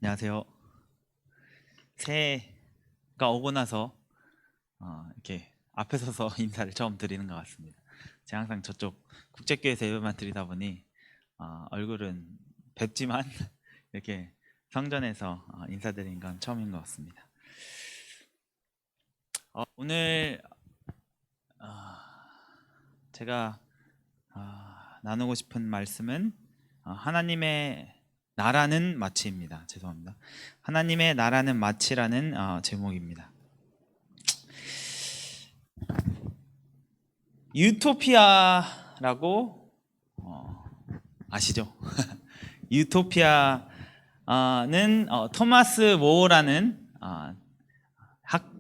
안녕하세요. 새해가 오고 나서 이렇게 앞에 서서 인사를 처음 드리는 것 같습니다. 제가 항상 저쪽 국제교회에서 예배만 드리다 보니 얼굴은 뵙지만 이렇게 성전에서 인사드리는 건 처음인 것 같습니다. 오늘 제가 나누고 싶은 말씀은 하나님의 나라는 마치입니다. 죄송합니다. 하나님의 나라는 마치라는 제목입니다. 유토피아라고 아시죠? 유토피아는 토마스 모어라는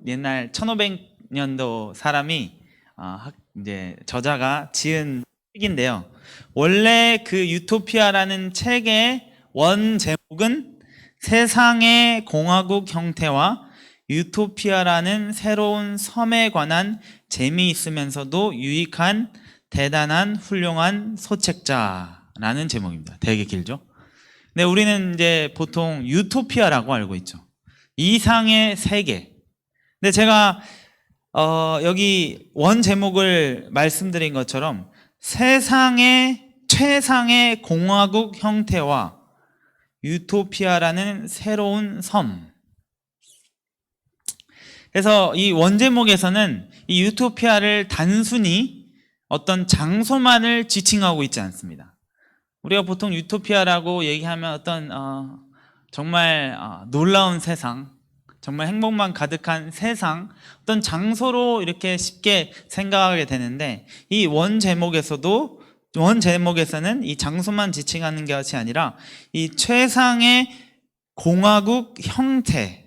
옛날 1500년도 사람이 이제 저자가 지은 책인데요. 원래 그 유토피아라는 책의 원 제목은 세상의 공화국 형태와 유토피아라는 새로운 섬에 관한 재미있으면서도 유익한 대단한 훌륭한 소책자라는 제목입니다. 되게 길죠? 근데 우리는 이제 보통 유토피아라고 알고 있죠. 이상의 세계. 근데 제가 여기 원 제목을 말씀드린 것처럼 세상의 최상의 공화국 형태와 유토피아라는 새로운 섬. 그래서 이 원제목에서는 이 유토피아를 단순히 어떤 장소만을 지칭하고 있지 않습니다. 우리가 보통 유토피아라고 얘기하면 어떤 정말 놀라운 세상, 정말 행복만 가득한 세상, 어떤 장소로 이렇게 쉽게 생각하게 되는데, 이 원제목에서는 이 장소만 지칭하는 것이 아니라 이 최상의 공화국 형태와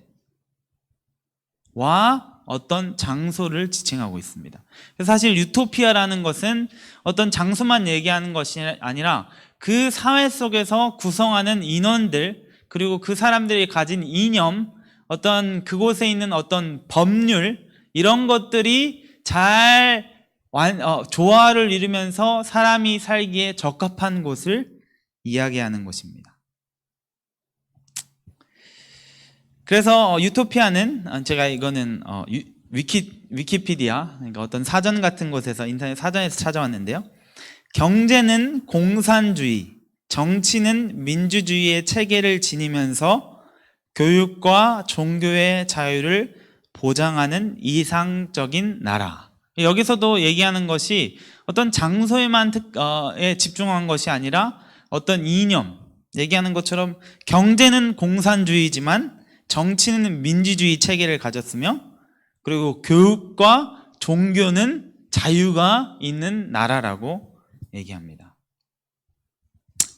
어떤 장소를 지칭하고 있습니다. 그래서 사실 유토피아라는 것은 어떤 장소만 얘기하는 것이 아니라 그 사회 속에서 구성하는 인원들, 그리고 그 사람들이 가진 이념, 어떤 그곳에 있는 어떤 법률, 이런 것들이 잘 조화를 이루면서 사람이 살기에 적합한 곳을 이야기하는 것입니다. 그래서 유토피아는 제가 이거는 위키피디아, 그러니까 어떤 사전 같은 곳에서, 인터넷 사전에서 찾아왔는데요. 경제는 공산주의, 정치는 민주주의의 체계를 지니면서 교육과 종교의 자유를 보장하는 이상적인 나라. 여기서도 얘기하는 것이 어떤 장소에만 집중한 것이 아니라 어떤 이념, 얘기하는 것처럼 경제는 공산주의지만 정치는 민주주의 체계를 가졌으며, 그리고 교육과 종교는 자유가 있는 나라라고 얘기합니다.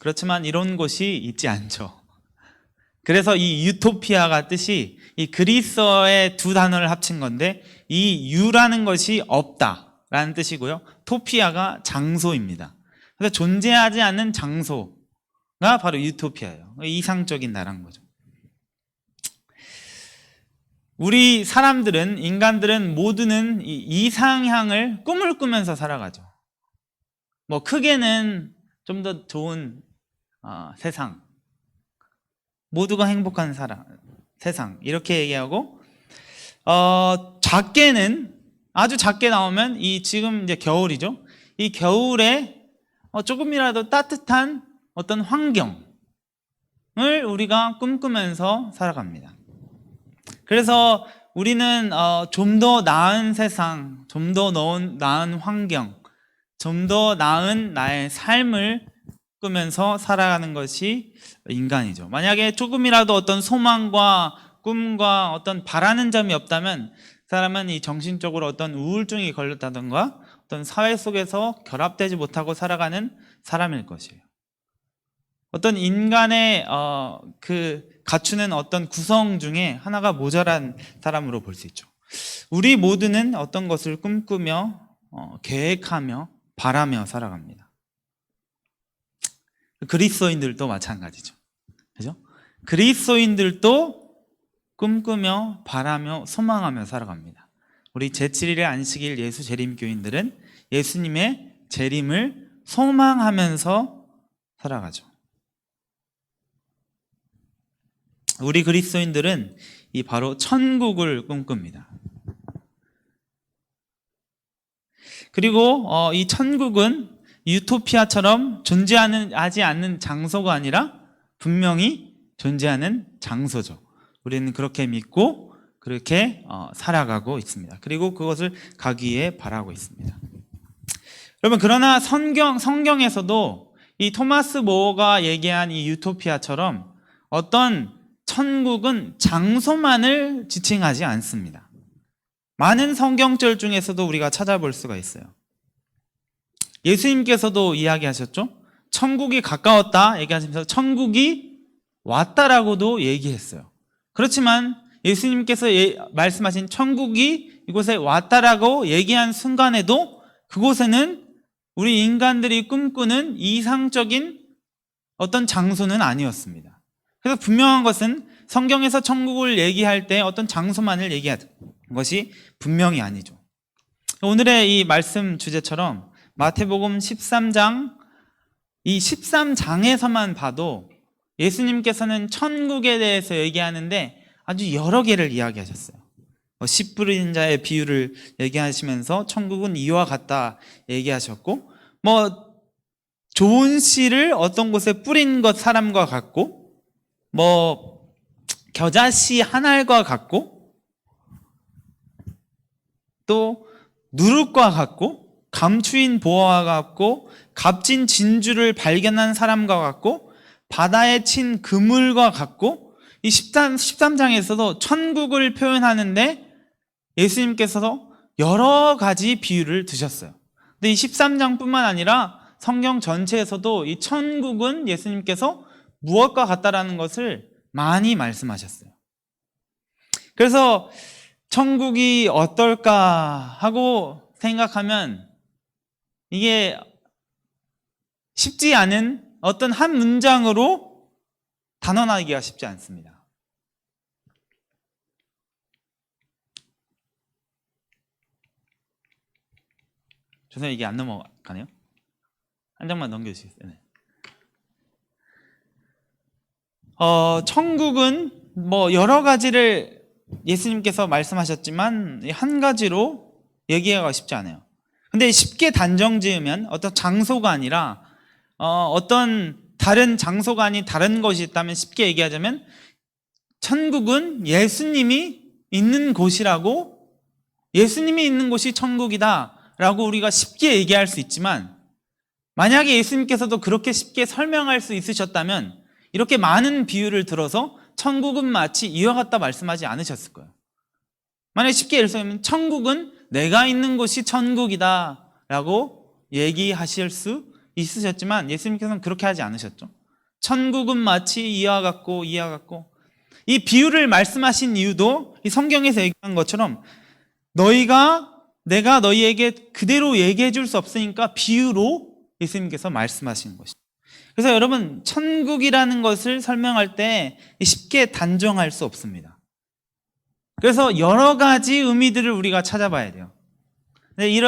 그렇지만 이런 곳이 있지 않죠. 그래서 이 유토피아가 뜻이 이 그리스어의 두 단어를 합친 건데, 이 유라는 것이 없다라는 뜻이고요, 토피아가 장소입니다. 그래서 존재하지 않는 장소가 바로 유토피아예요. 이상적인 나라인 거죠. 우리 사람들은, 인간들은 모두는 이 이상향을 꿈을 꾸면서 살아가죠. 뭐 크게는 좀 더 좋은 세상, 모두가 행복한 세상, 이렇게 얘기하고, 작게는, 아주 작게 나오면 지금 이제 겨울이죠. 이 겨울에 조금이라도 따뜻한 어떤 환경을 우리가 꿈꾸면서 살아갑니다. 그래서 우리는 좀 더 나은 세상, 좀 더 나은 환경, 좀 더 나은 나의 삶을 꾸면서 살아가는 것이 인간이죠. 만약에 조금이라도 어떤 소망과 꿈과 어떤 바라는 점이 없다면 사람은 이 정신적으로 어떤 우울증이 걸렸다던가 어떤 사회 속에서 결합되지 못하고 살아가는 사람일 것이에요. 어떤 인간의 그 갖추는 어떤 구성 중에 하나가 모자란 사람으로 볼 수 있죠. 우리 모두는 어떤 것을 꿈꾸며 계획하며 바라며 살아갑니다. 그리스도인들도 마찬가지죠. 그죠? 그리스도인들도 꿈꾸며 바라며 소망하며 살아갑니다. 우리 제7일의 안식일 예수 재림교인들은 예수님의 재림을 소망하면서 살아가죠. 우리 그리스도인들은 이 바로 천국을 꿈꿉니다. 그리고 이 천국은 유토피아처럼 존재하지 않는 장소가 아니라 분명히 존재하는 장소죠. 우리는 그렇게 믿고 그렇게 살아가고 있습니다. 그리고 그것을 가기 위해 바라고 있습니다. 여러분, 그러나 성경에서도 이 토마스 모어가 얘기한 이 유토피아처럼 어떤 천국은 장소만을 지칭하지 않습니다. 많은 성경절 중에서도 우리가 찾아볼 수가 있어요. 예수님께서도 이야기하셨죠? 천국이 가까웠다 얘기하시면서 천국이 왔다라고도 얘기했어요. 그렇지만 예수님께서 말씀하신 천국이 이곳에 왔다라고 얘기한 순간에도 그곳에는 우리 인간들이 꿈꾸는 이상적인 어떤 장소는 아니었습니다. 그래서 분명한 것은 성경에서 천국을 얘기할 때 어떤 장소만을 얘기하는 것이 분명히 아니죠. 오늘의 이 말씀 주제처럼 마태복음 13장, 이 13장에서만 봐도 예수님께서는 천국에 대해서 얘기하는데 아주 여러 개를 이야기하셨어요. 씨 뿌린 자의 비유를 얘기하시면서 천국은 이와 같다 얘기하셨고, 좋은 씨를 어떤 곳에 뿌린 것 사람과 같고, 겨자씨 한 알과 같고, 또 누룩과 같고, 감추인 보화와 같고, 값진 진주를 발견한 사람과 같고, 바다에 친 그물과 같고, 이 13장에서도 천국을 표현하는데 예수님께서도 여러 가지 비유를 드셨어요. 근데 이 13장뿐만 아니라 성경 전체에서도 이 천국은 예수님께서 무엇과 같다라는 것을 많이 말씀하셨어요. 그래서 천국이 어떨까 하고 생각하면 이게 쉽지 않은 어떤 한 문장으로 단언하기가 쉽지 않습니다. 죄송해요, 이게 안 넘어가네요. 한 장만 넘겨주시겠어요? 네. 천국은 여러 가지를 예수님께서 말씀하셨지만 한 가지로 얘기하기가 쉽지 않아요. 근데 쉽게 단정 지으면 어떤 장소가 아니라 어떤 다른 장소가 아닌 다른 것이 있다면 쉽게 얘기하자면 천국은 예수님이 있는 곳이라고, 예수님이 있는 곳이 천국이다 라고 우리가 쉽게 얘기할 수 있지만, 만약에 예수님께서도 그렇게 쉽게 설명할 수 있으셨다면 이렇게 많은 비유를 들어서 천국은 마치 이와 같다 말씀하지 않으셨을 거예요. 만약에 쉽게 예를 들면 천국은 내가 있는 곳이 천국이다 라고 얘기하실 수 있으셨지만 예수님께서는 그렇게 하지 않으셨죠. 천국은 마치 이와 같고 이와 같고, 이 비유를 말씀하신 이유도 이 성경에서 얘기한 것처럼 내가 너희에게 그대로 얘기해 줄 수 없으니까 비유로 예수님께서 말씀하시는 것이죠. 그래서 여러분, 천국이라는 것을 설명할 때 쉽게 단정할 수 없습니다. 그래서 여러 가지 의미들을 우리가 찾아봐야 돼요. 이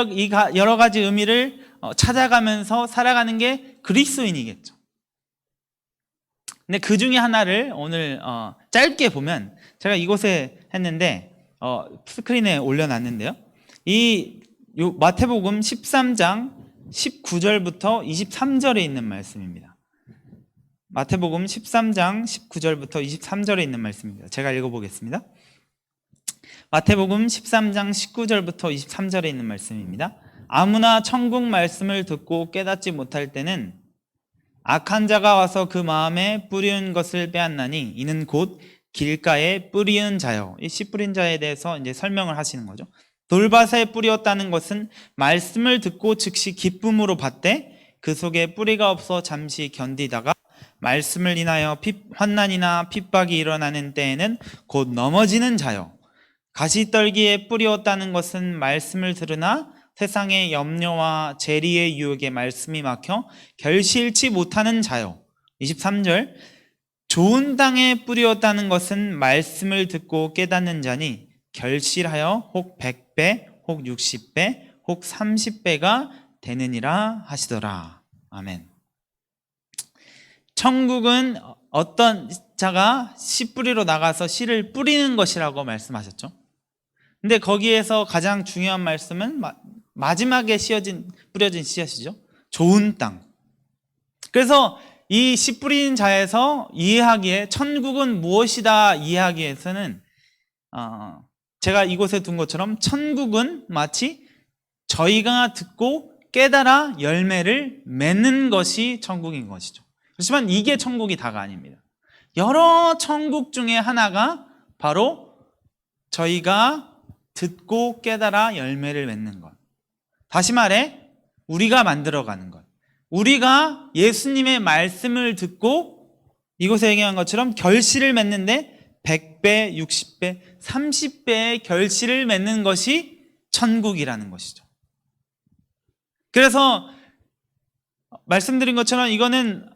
여러 가지 의미를 찾아가면서 살아가는 게 그리스도인이겠죠. 근데 그 중에 하나를 오늘 짧게 보면, 제가 이곳에 했는데 스크린에 올려놨는데요. 이 마태복음 13장 19절부터 23절에 있는 말씀입니다. 마태복음 13장 19절부터 23절에 있는 말씀입니다. 제가 읽어보겠습니다. 마태복음 13장 19절부터 23절에 있는 말씀입니다. 아무나 천국 말씀을 듣고 깨닫지 못할 때는 악한 자가 와서 그 마음에 뿌리운 것을 빼앗나니 이는 곧 길가에 뿌리운 자요. 이 씨 뿌린 자에 대해서 이제 설명을 하시는 거죠. 돌밭에 뿌렸다는 것은 말씀을 듣고 즉시 기쁨으로 받되 그 속에 뿌리가 없어 잠시 견디다가 말씀을 인하여 환난이나 핍박이 일어나는 때에는 곧 넘어지는 자요. 가시떨기에 뿌렸다는 것은 말씀을 들으나 세상의 염려와 재리의 유혹에 말씀이 막혀 결실치 못하는 자요. 23절, 좋은 땅에 뿌렸다는 것은 말씀을 듣고 깨닫는 자니 결실하여 혹 100배, 혹 60배, 혹 30배가 되느니라 하시더라. 아멘. 천국은 자가 씨 뿌리로 나가서 씨를 뿌리는 것이라고 말씀하셨죠. 근데 거기에서 가장 중요한 말씀은 마지막에 뿌려진 씨앗이죠. 좋은 땅. 그래서 이 씨 뿌리는 자에서 이해하기에 천국은 무엇이다 이해하기 위해서는 제가 이곳에 둔 것처럼 천국은 마치 저희가 듣고 깨달아 열매를 맺는 것이 천국인 것이죠. 그렇지만 이게 천국이 다가 아닙니다. 여러 천국 중에 하나가 바로 저희가 듣고 깨달아 열매를 맺는 것. 다시 말해 우리가 만들어가는 것. 우리가 예수님의 말씀을 듣고 이곳에 얘기한 것처럼 결실을 맺는데 100배, 60배, 30배의 결실을 맺는 것이 천국이라는 것이죠. 그래서 말씀드린 것처럼 이거는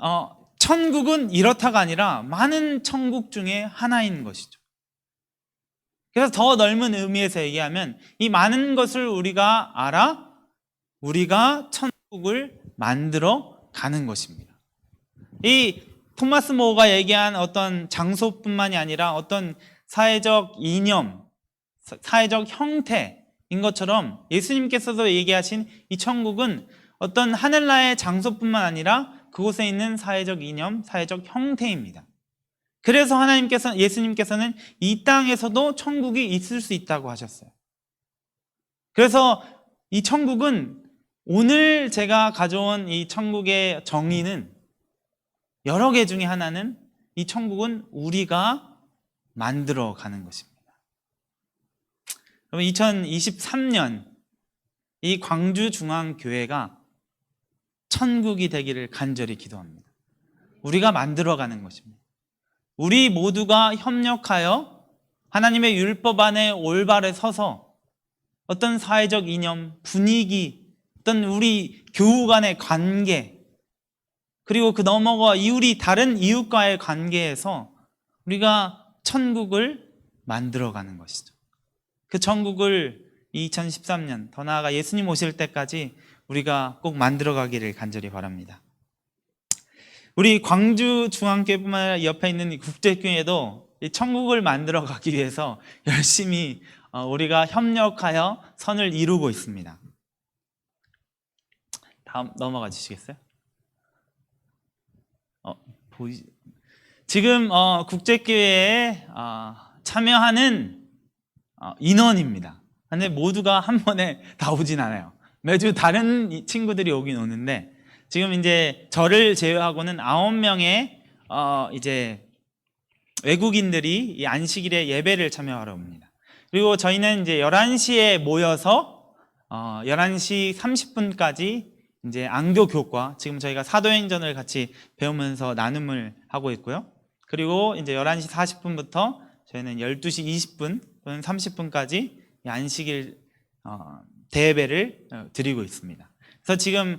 천국은 이렇다가 아니라 많은 천국 중에 하나인 것이죠. 그래서 더 넓은 의미에서 얘기하면 이 많은 것을 우리가 알아 우리가 천국을 만들어 가는 것입니다. 이 토마스 모어가 얘기한 어떤 장소뿐만이 아니라 어떤 사회적 이념, 사회적 형태인 것처럼 예수님께서도 얘기하신 이 천국은 어떤 하늘나라의 장소뿐만 아니라 그곳에 있는 사회적 이념, 사회적 형태입니다. 그래서 예수님께서는 이 땅에서도 천국이 있을 수 있다고 하셨어요. 그래서 이 천국은 오늘 제가 가져온 이 천국의 정의는 여러 개 중에 하나는 이 천국은 우리가 만들어 가는 것입니다. 그럼 2023년 이 광주중앙교회가 천국이 되기를 간절히 기도합니다. 우리가 만들어 가는 것입니다. 우리 모두가 협력하여 하나님의 율법 안에 올바르게 서서 어떤 사회적 이념, 분위기, 어떤 우리 교우 간의 관계, 그리고 그 넘어가 다른 이웃과의 관계에서 우리가 천국을 만들어가는 것이죠. 그 천국을 2013년, 더 나아가 예수님 오실 때까지 우리가 꼭 만들어가기를 간절히 바랍니다. 우리 광주중앙교회뿐만 아니라 옆에 있는 국제교회도 이 천국을 만들어가기 위해서 열심히 우리가 협력하여 선을 이루고 있습니다. 다음 넘어가 주시겠어요? 지금 국제교회에 참여하는 인원입니다. 근데 모두가 한 번에 다 오진 않아요. 매주 다른 친구들이 오긴 오는데 지금 이제 저를 제외하고는 9명의 이제 외국인들이 이 안식일에 예배를 참여하러 옵니다. 그리고 저희는 이제 11시에 모여서 11시 30분까지 이제 안교 교과, 지금 저희가 사도행전을 같이 배우면서 나눔을 하고 있고요. 그리고 이제 11시 40분부터 저희는 12시 20분 또는 30분까지 안식일 대예배를 드리고 있습니다. 그래서 지금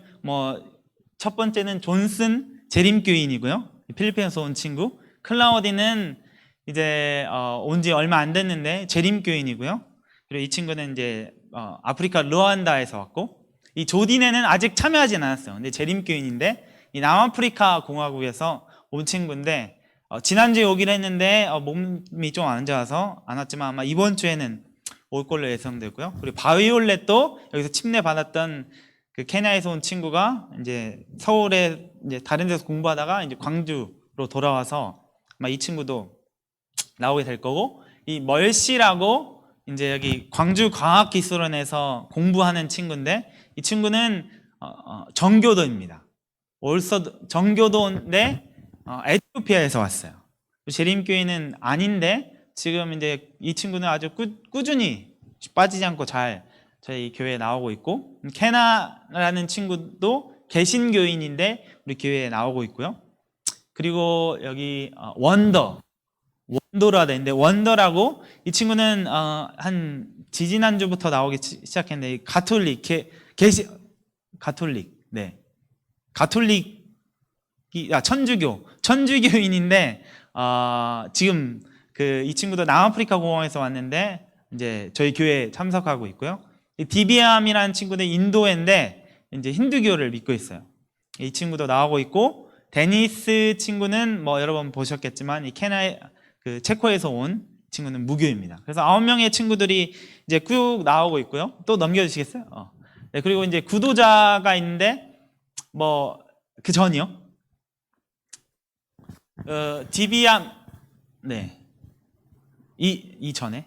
첫 번째는 존슨 재림교인이고요. 필리핀에서 온 친구. 클라우디는 이제 온 지 얼마 안 됐는데 재림교인이고요. 그리고 이 친구는 이제 아프리카 르완다에서 왔고, 이 조디네는 아직 참여하진 않았어요. 근데 재림교인인데 이 남아프리카 공화국에서 온 친구인데 지난주에 오기로 했는데 몸이 좀 안 좋아서 안 왔지만 아마 이번 주에는 올 걸로 예상되고요. 그리고 바이올렛도 여기서 침례 받았던 그 케냐에서 온 친구가 이제 서울에 이제 다른 데서 공부하다가 이제 광주로 돌아와서 아마 이 친구도 나오게 될 거고, 이 멀씨라고 이제 여기 광주과학기술원에서 공부하는 친구인데 이 친구는 정교도입니다. 정교도인데 에티오피아에서 왔어요. 재림교회는 아닌데 지금 이제 이 친구는 아주 꾸준히 빠지지 않고 잘 저희 교회에 나오고 있고, 케나라는 친구도 개신교인인데 우리 교회에 나오고 있고요. 그리고 여기 원도라 되는데 원더라고, 이 친구는 한 지지난주부터 나오기 시작했는데 가톨릭 천주교인인데 지금 이 친구도 남아프리카 공화국에서 왔는데 이제 저희 교회에 참석하고 있고요. 디비암이라는 친구는 인도인데 이제 힌두교를 믿고 있어요. 이 친구도 나오고 있고, 데니스 친구는 뭐 여러 번 보셨겠지만 이 체코에서 온 친구는 무교입니다. 그래서 9명의 친구들이 이제 쭉 나오고 있고요. 또 넘겨주시겠어요? 네, 그리고 이제 구도자가 있는데 뭐 그 전이요. 디비암, 네, 이 전에,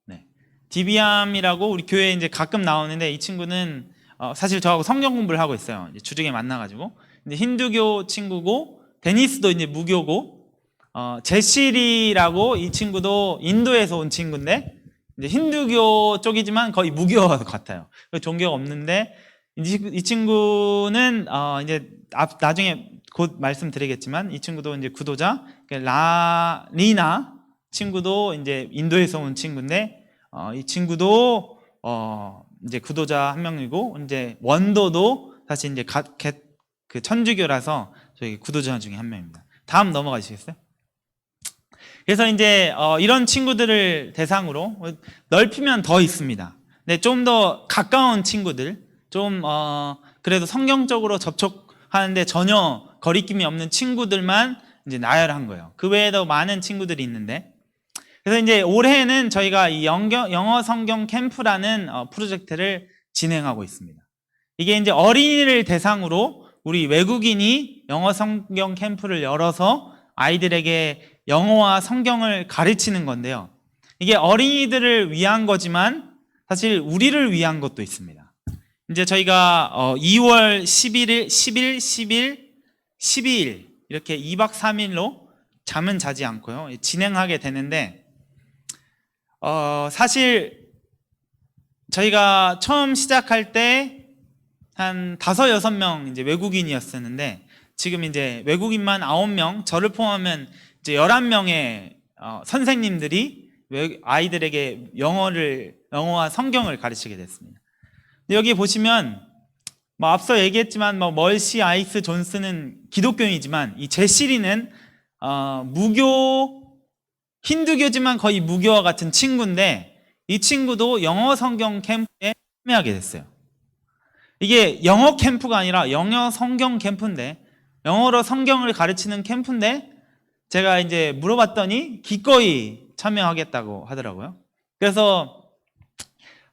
네, 디비암이라고 우리 교회에 이제 가끔 나오는데 이 친구는 사실 저하고 성경 공부를 하고 있어요. 이제 주중에 만나가지고. 근데 힌두교 친구고, 데니스도 이제 무교고, 제실이라고 이 친구도 인도에서 온 친구인데 이제 힌두교 쪽이지만 거의 무교 같아요. 종교가 없는데 이 친구는 이제 나중에 곧 말씀드리겠지만 이 친구도 이제 구도자, 리나 친구도 이제 인도에서 온 친구인데 이 친구도 이제 구도자 한 명이고, 이제 원도도 사실 이제 그 천주교라서 저희 구도자 중에 한 명입니다. 다음 넘어가시겠어요? 그래서 이제 이런 친구들을 대상으로 넓히면 더 있습니다. 근데 좀 더 가까운 친구들, 좀 그래도 성경적으로 접촉하는데 전혀 거리낌이 없는 친구들만 이제 나열한 거예요. 그 외에도 많은 친구들이 있는데, 그래서 이제 올해는 저희가 이 영어 성경 캠프라는 프로젝트를 진행하고 있습니다. 이게 이제 어린이를 대상으로 우리 외국인이 영어 성경 캠프를 열어서 아이들에게 영어와 성경을 가르치는 건데요. 이게 어린이들을 위한 거지만 사실 우리를 위한 것도 있습니다. 이제 저희가 2월 11일, 10일, 10일, 12일 이렇게 2박 3일로 잠은 자지 않고요. 진행하게 되는데 사실 저희가 처음 시작할 때 한 5, 6명 이제 외국인이었었는데 지금 이제 외국인만 9명, 저를 포함하면 이제 11명의 선생님들이 아이들에게 영어와 성경을 가르치게 됐습니다. 여기 보시면 뭐 앞서 얘기했지만 뭐 멀시 아이스 존스는 기독교인이지만 이 제시리는 무교, 힌두교지만 거의 무교와 같은 친구인데 이 친구도 영어 성경 캠프에 참여하게 됐어요. 이게 영어 캠프가 아니라 영어 성경 캠프인데, 영어로 성경을 가르치는 캠프인데 제가 이제 물어봤더니 기꺼이 참여하겠다고 하더라고요. 그래서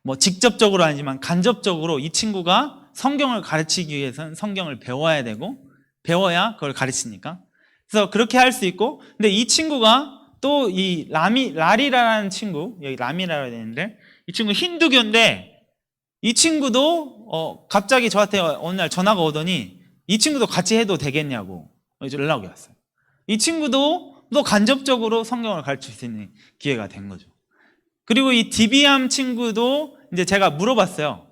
뭐 직접적으로 아니지만 간접적으로 이 친구가 성경을 가르치기 위해서는 성경을 배워야 되고, 배워야 그걸 가르치니까. 그래서 그렇게 할 수 있고, 근데 이 친구가 또 이 라리라라는 친구, 여기 라미라고 되는데 이 친구 힌두교인데 이 친구도 갑자기 저한테 어느 날 전화가 오더니 이 친구도 같이 해도 되겠냐고 연락이 왔어요. 이 친구도 또 간접적으로 성경을 가르칠 수 있는 기회가 된 거죠. 그리고 이 디비암 친구도 이제 제가 물어봤어요.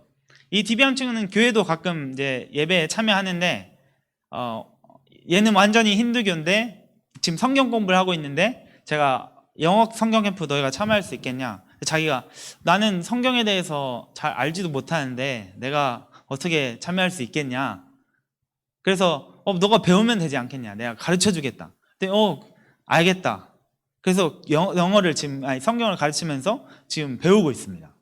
이 디비암 친구는 교회도 가끔 이제 예배에 참여하는데 얘는 완전히 힌두교인데 지금 성경 공부를 하고 있는데 제가 영어 성경 캠프 너희가 참여할 수 있겠냐? 자기가 나는 성경에 대해서 잘 알지도 못하는데 내가 어떻게 참여할 수 있겠냐? 그래서 너가 배우면 되지 않겠냐? 내가 가르쳐 주겠다. 근데 알겠다. 그래서 영어를 지금 성경을 가르치면서 지금 배우고 있습니다.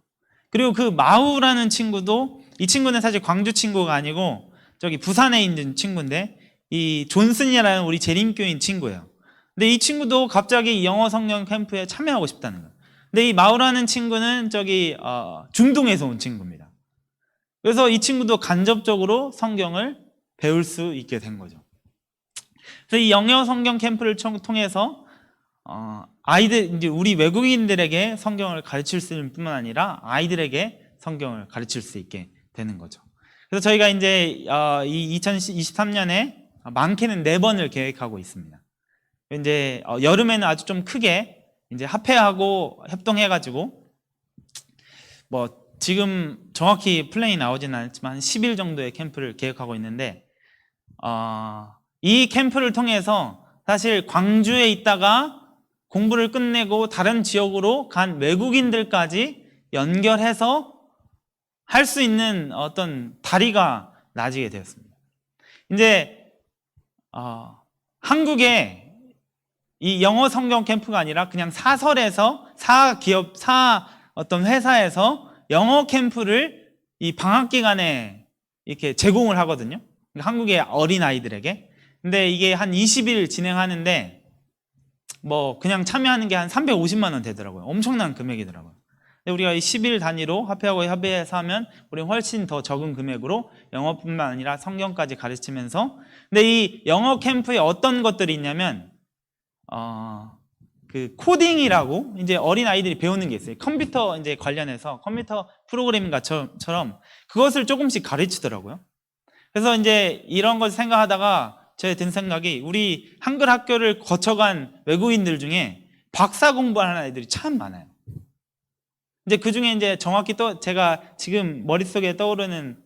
그리고 그 마우라는 친구도, 이 친구는 사실 광주 친구가 아니고 저기 부산에 있는 친구인데 이 존슨이라는 우리 재림교인 친구예요. 근데 이 친구도 갑자기 영어 성경 캠프에 참여하고 싶다는 거예요. 근데 이 마우라는 친구는 저기 중동에서 온 친구입니다. 그래서 이 친구도 간접적으로 성경을 배울 수 있게 된 거죠. 그래서 이 영어 성경 캠프를 통해서 아이들, 이제 우리 외국인들에게 성경을 가르칠 수 있는 뿐만 아니라 아이들에게 성경을 가르칠 수 있게 되는 거죠. 그래서 저희가 이제 이 2023년에 많게는 4번을 계획하고 있습니다. 이제 여름에는 아주 좀 크게 이제 합회하고 협동해가지고 뭐 지금 정확히 플랜이 나오지는 않았지만 한 10일 정도의 캠프를 계획하고 있는데 이 캠프를 통해서 사실 광주에 있다가 공부를 끝내고 다른 지역으로 간 외국인들까지 연결해서 할 수 있는 어떤 다리가 나지게 되었습니다. 이제 한국에 이 영어 성경 캠프가 아니라 그냥 사설에서 어떤 회사에서 영어 캠프를 이 방학 기간에 이렇게 제공을 하거든요. 한국의 어린 아이들에게. 근데 이게 한 20일 진행하는데 뭐 그냥 참여하는 게 한 350만 원 되더라고요. 엄청난 금액이더라고요. 근데 우리가 이 10일 단위로 합회하고 협의해서 하면 우리는 훨씬 더 적은 금액으로 영어뿐만 아니라 성경까지 가르치면서, 근데 이 영어 캠프에 어떤 것들이 있냐면 그 코딩이라고 이제 어린 아이들이 배우는 게 있어요. 컴퓨터 이제 관련해서 컴퓨터 프로그래밍처럼 그것을 조금씩 가르치더라고요. 그래서 이제 이런 걸 생각하다가 제 든 생각이, 우리 한글 학교를 거쳐간 외국인들 중에 박사 공부하는 아이들이 참 많아요. 이제 그 중에 이제 정확히 또 제가 지금 머릿속에 떠오르는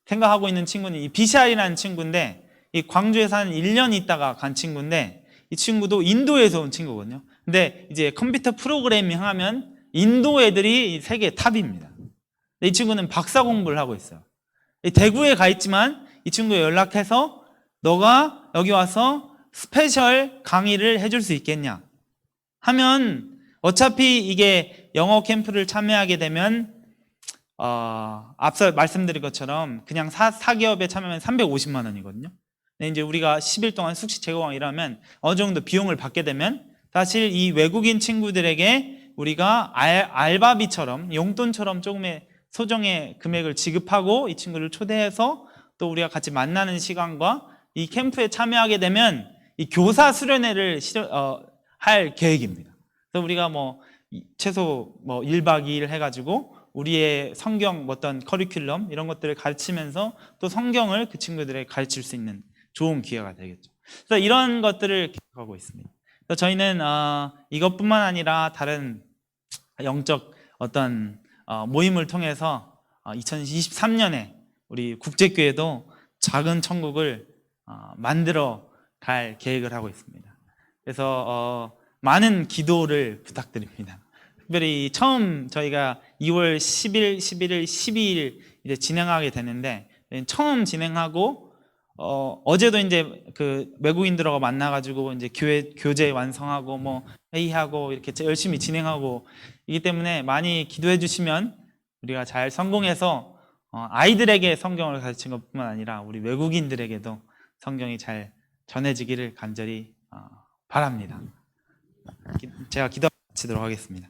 생각하고 있는 친구는 이 비샬이라는 친구인데, 이 광주에 사는 1년 있다가 간 친구인데, 이 친구도 인도에서 온 친구거든요. 근데 이제 컴퓨터 프로그래밍 하면 인도 애들이 세계 탑입니다. 이 친구는 박사 공부를 하고 있어요. 대구에 가 있지만 이 친구에 연락해서 너가 여기 와서 스페셜 강의를 해줄 수 있겠냐 하면, 어차피 이게 영어 캠프를 참여하게 되면 앞서 말씀드린 것처럼 그냥 사기업에 참여하면 350만 원이거든요. 근데 이제 우리가 10일 동안 숙식 제공하고 일하면 어느 정도 비용을 받게 되면, 사실 이 외국인 친구들에게 우리가 알바비처럼, 용돈처럼 조금의 소정의 금액을 지급하고 이 친구를 초대해서 또 우리가 같이 만나는 시간과 이 캠프에 참여하게 되면 이 교사 수련회를 할 계획입니다. 그래서 우리가 뭐 최소 뭐 1박 2일 해가지고 우리의 성경 어떤 커리큘럼 이런 것들을 가르치면서 또 성경을 그 친구들에게 가르칠 수 있는 좋은 기회가 되겠죠. 그래서 이런 것들을 계획하고 있습니다. 그래서 저희는 이것뿐만 아니라 다른 영적 어떤 모임을 통해서 2023년에 우리 국제교회도 작은 천국을 만들어 갈 계획을 하고 있습니다. 그래서 많은 기도를 부탁드립니다. 특별히 처음 저희가 2월 10일, 11일, 12일 이제 진행하게 되는데, 처음 진행하고 어제도 이제 그 외국인들하고 만나가지고 이제 교재 완성하고 뭐 회의하고 이렇게 열심히 진행하고 이기 때문에 많이 기도해 주시면 우리가 잘 성공해서 아이들에게 성경을 가르친 것뿐만 아니라 우리 외국인들에게도 성경이 잘 전해지기를 간절히 바랍니다. 제가 기도하도록 하겠습니다.